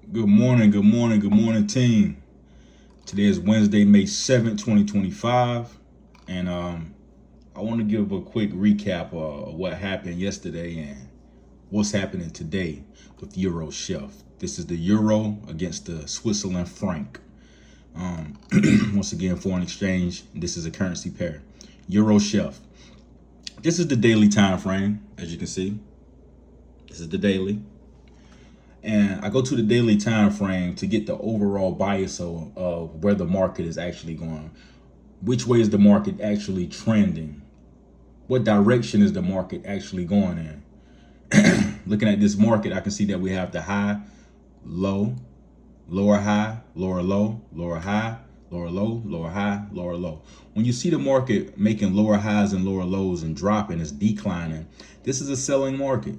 Good morning, good morning, good morning, team. Today is Wednesday, May 7th, 2025. And I want to give a quick recap of what happened yesterday and what's happening today with EURCHF. This is the euro against the Switzerland franc. Once again, foreign exchange. This is a currency pair. EURCHF. This is the daily time frame, as you can see. This is the daily. And I go to the daily time frame to get the overall bias of where the market is actually going. Which way is the market actually trending? What direction is the market actually going in? Looking at this market, I can see that we have the high, low, lower high, lower low, lower high, lower low, lower high, lower low. When you see the market making lower highs and lower lows and dropping, it's declining. This is a selling market.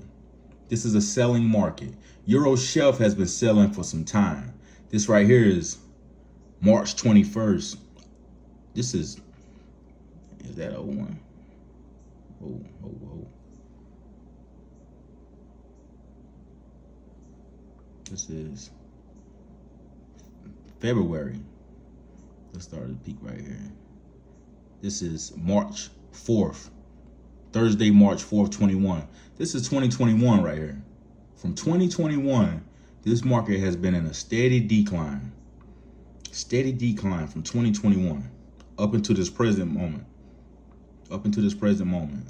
This is a selling market. EURCHF has been selling for some time. This right here is March 21st. This is that old one? Oh. This is February. Let's start at the peak right here. This is March 4th. Thursday, March 4th, 21. This is 2021 right here. From 2021, this market has been in a steady decline. Steady decline from 2021 up into this present moment.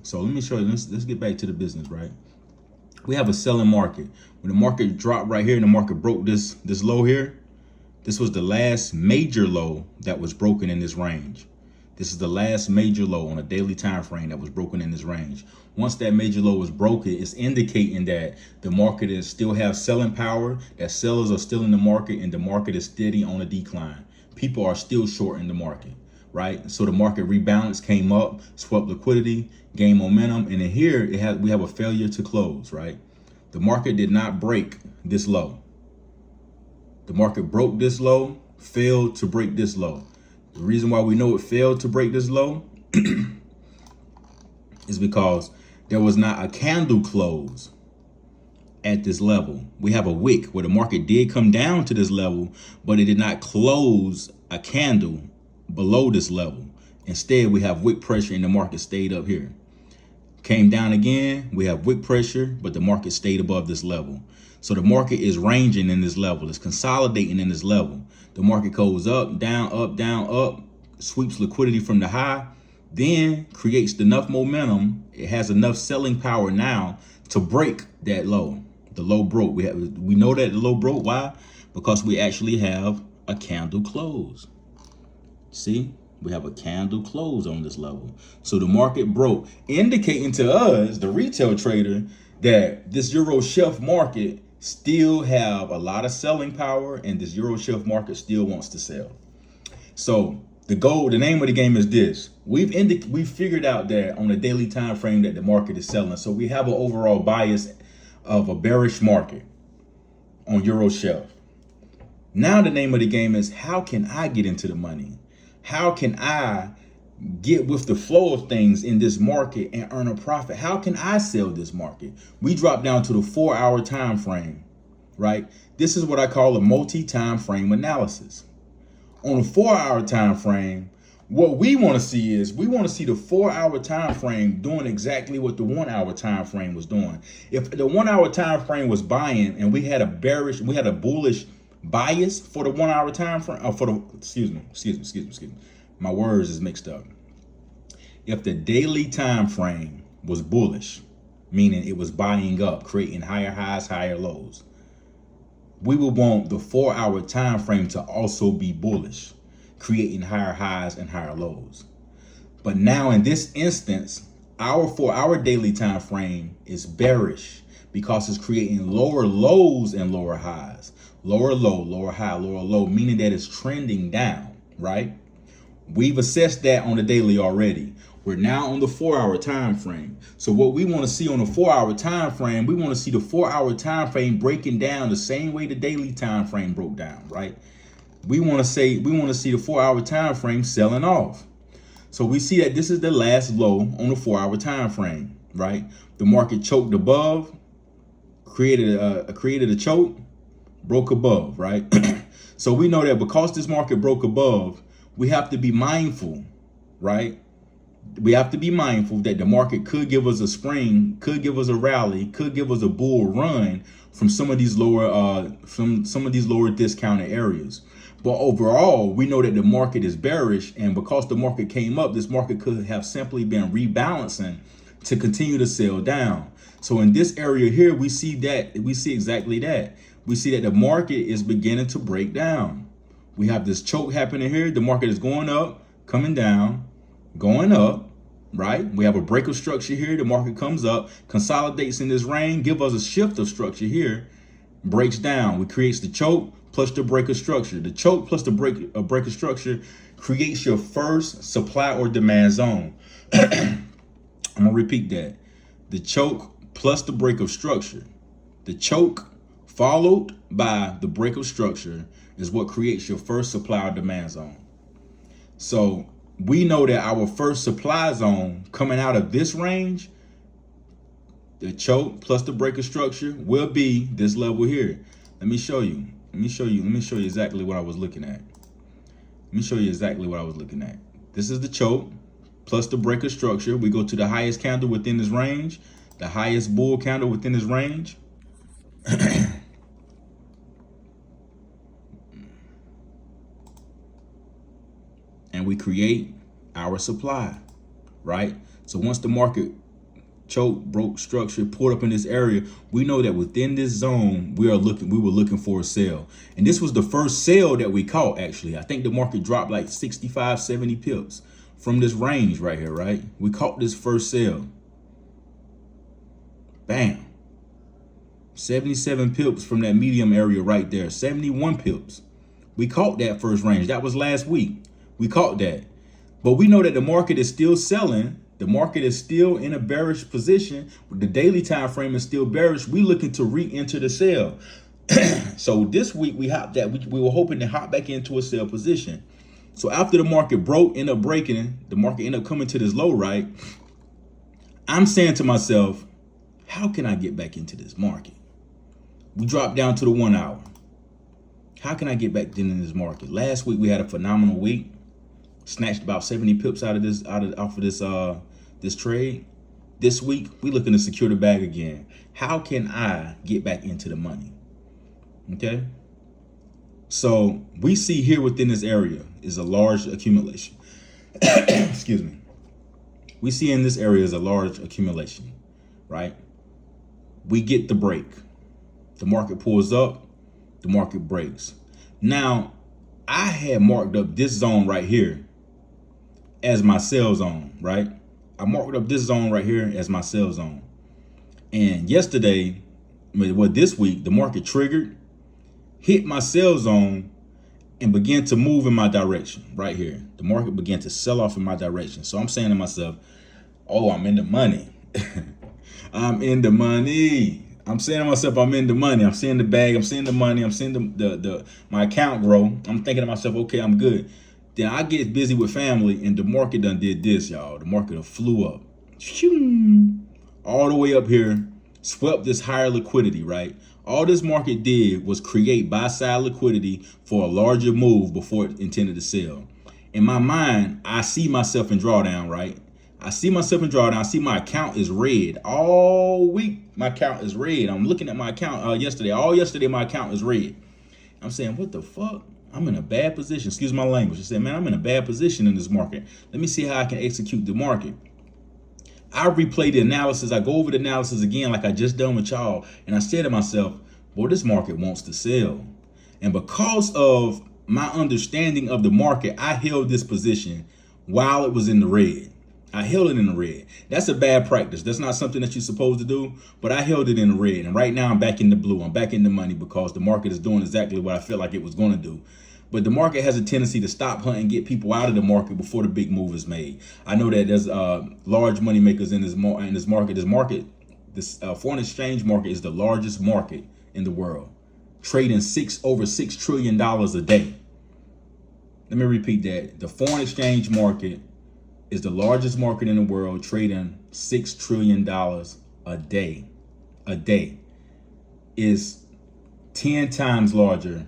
So let me show you, let's get back to the business, right? We have a selling market. When the market dropped right here and the market broke this low here, this was the last major low that was broken in this range. This is the last major low on a daily time frame that was broken in this range. Once that major low was broken, it's indicating that the market is still have selling power, that sellers are still in the market, and the market is steady on a decline. People are still short in the market, right? So the market rebalance, came up, swept liquidity, gained momentum, and then here we have a failure to close, right? The market did not break this low. The market broke this low, failed to break this low. The reason why we know it failed to break this low is because there was not a candle close at this level. We have a wick where the market did come down to this level, but it did not close a candle below this level. Instead, we have wick pressure and the market stayed up here. Came down again, we have wick pressure, but the market stayed above this level. So the market is ranging in this level, it's consolidating in this level. The market goes up, down, up, sweeps liquidity from the high, then creates enough momentum. It has enough selling power now to break that low. The low broke. We know that the low broke. Why? Because we actually have a candle close. See? We have a candle close on this level. So the market broke, indicating to us, the retail trader, that this EURCHF market still have a lot of selling power and this EURCHF market still wants to sell. So the name of the game is this. We've figured out that on a daily time frame that the market is selling. So we have an overall bias of a bearish market on EURCHF. Now the name of the game is, how can I get into the money? How can I get with the flow of things in this market and earn a profit? How can I sell this market? We drop down to the 4-hour time frame, right? This is what I call a multi-time frame analysis. On a 4-hour time frame, what we want to see is the 4-hour time frame doing exactly what the 1-hour time frame was doing. If the 1-hour time frame was buying and we had a bullish bias for the 1-hour time frame, excuse me. My words is mixed up. If the daily time frame was bullish, meaning it was buying up, creating higher highs, higher lows, we would want the 4-hour time frame to also be bullish, creating higher highs and higher lows. But now in this instance, our daily time frame is bearish because it's creating lower lows and lower highs. Lower low, lower high, lower low, meaning that it's trending down, right? We've assessed that on the daily already. We're now on the 4-hour time frame. So what we want to see on the 4-hour time frame, we want to see the 4-hour time frame breaking down the same way the daily time frame broke down, right? We want to see the 4-hour time frame selling off. So we see that this is the last low on the 4-hour time frame, right? The market choked above, created a choke, broke above, right? So we know that because this market broke above, we have to be mindful, right? We have to be mindful that the market could give us a spring, could give us a rally, could give us a bull run from some of these lower discounted areas. But overall, we know that the market is bearish, and because the market came up, this market could have simply been rebalancing to continue to sell down. So in this area here, we see exactly that. We see that the market is beginning to break down. We have this choke happening here. The market is going up, coming down, going up, right? We have a break of structure here. The market comes up, consolidates in this range, give us a shift of structure here, breaks down. We creates the choke plus the break of structure. The choke plus the break of structure creates your first supply or demand zone. I'm gonna repeat that. The choke plus the break of structure. The choke followed by the break of structure is what creates your first supply or demand zone. So we know that our first supply zone coming out of this range, the choke plus the break of structure, will be this level here. Let me show you. Let me show you exactly what I was looking at. This is the choke plus the break of structure. We go to the highest candle within this range, the highest bull candle within this range. And we create our supply, right? So once the market choke, broke structure, pulled up in this area, we know that within this zone, we were looking for a sell. And this was the first sell that we caught, actually. I think the market dropped like 65, 70 pips from this range right here, right? We caught this first sell. Bam. 77 pips from that medium area right there. 71 pips. We caught that first range. That was last week. We caught that. But we know that the market is still selling. The market is still in a bearish position. The daily time frame is still bearish. We looking to re-enter the sell. So this week we were hoping to hop back into a sell position. So after the market ended up breaking, the market ended up coming to this low, right? I'm saying to myself, how can I get back into this market? We dropped down to the 1 hour. How can I get back into this market? Last week we had a phenomenal week. Snatched about 70 pips off of this trade. This week we looking to secure the bag again. How can I get back into the money? Okay. So we see here within this area is a large accumulation. Excuse me. We see in this area is a large accumulation, right? We get the break. The market pulls up, the market breaks. Now, I had marked up this zone right here as my sell zone, right? I marked up this zone right here as my sell zone. And yesterday, this week, the market triggered, hit my sell zone, and began to move in my direction right here. The market began to sell off in my direction. So I'm saying to myself, oh, I'm in the money. I'm in the money. I'm saying to myself, I'm in the money. I'm seeing the bag. I'm seeing the money. I'm seeing my account grow. I'm thinking to myself, okay, I'm good. Then I get busy with family, and the market done did this, y'all. The market done flew up. All the way up here, swept this higher liquidity, right? All this market did was create buy-side liquidity for a larger move before it intended to sell. In my mind, I see myself in drawdown, right? I see myself in drawdown. I see my account is red. All week, my account is red. I'm looking at my account yesterday. All yesterday, my account is red. I'm saying, what the fuck? I'm in a bad position. Excuse my language. I said, man, I'm in a bad position in this market. Let me see how I can execute the market. I replay the analysis. I go over the analysis again like I just done with y'all. And I said to myself, boy, this market wants to sell. And because of my understanding of the market, I held this position while it was in the red. I held it in the red. That's a bad practice. That's not something that you're supposed to do, but I held it in the red. And right now I'm back in the blue. I'm back in the money because the market is doing exactly what I felt like it was going to do. But the market has a tendency to stop hunting, get people out of the market before the big move is made. I know that there's large money makers in this market. This foreign exchange market is the largest market in the world, trading over $6 trillion a day. Let me repeat that. The foreign exchange market is the largest market in the world, trading $6 trillion a day. A day is 10 times larger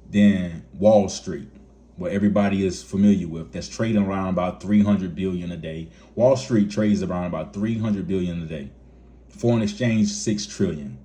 than Wall Street, what everybody is familiar with, that's trading around about 300 billion a day. Wall Street trades around about 300 billion a day. Foreign exchange, 6 trillion.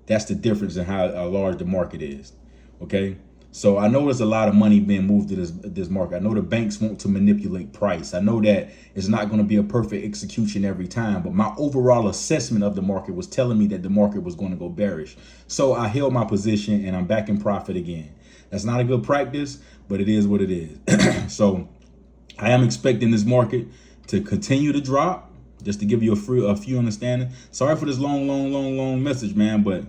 That's the difference in how large the market is. Okay. So I know there's a lot of money being moved to this market. I know the banks want to manipulate price. I know that it's not going to be a perfect execution every time, but my overall assessment of the market was telling me that the market was going to go bearish. So I held my position and I'm back in profit again. That's not a good practice, but it is what it is. So I am expecting this market to continue to drop, just to give you a few understanding. Sorry for this long message, man, but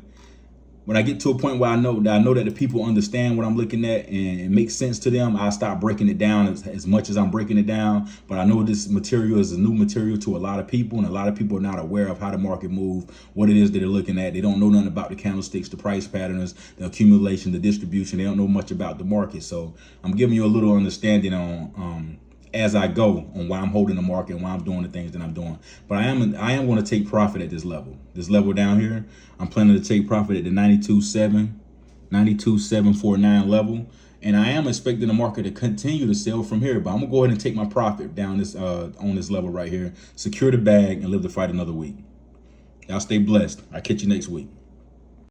when I get to a point where I know that the people understand what I'm looking at and it makes sense to them, I stop breaking it down as much as I'm breaking it down. But I know this material is a new material to a lot of people, and a lot of people are not aware of how the market moves, what it is that they're looking at. They don't know nothing about the candlesticks, the price patterns, the accumulation, the distribution. They don't know much about the market. So I'm giving you a little understanding on as I go on why I'm holding the market and why I'm doing the things that I'm doing. But I am going to take profit at this level. This level down here, I'm planning to take profit at the 92.749 level. And I am expecting the market to continue to sell from here. But I'm gonna go ahead and take my profit down this on this level right here, secure the bag, and live to fight another week. Y'all stay blessed. I'll catch you next week.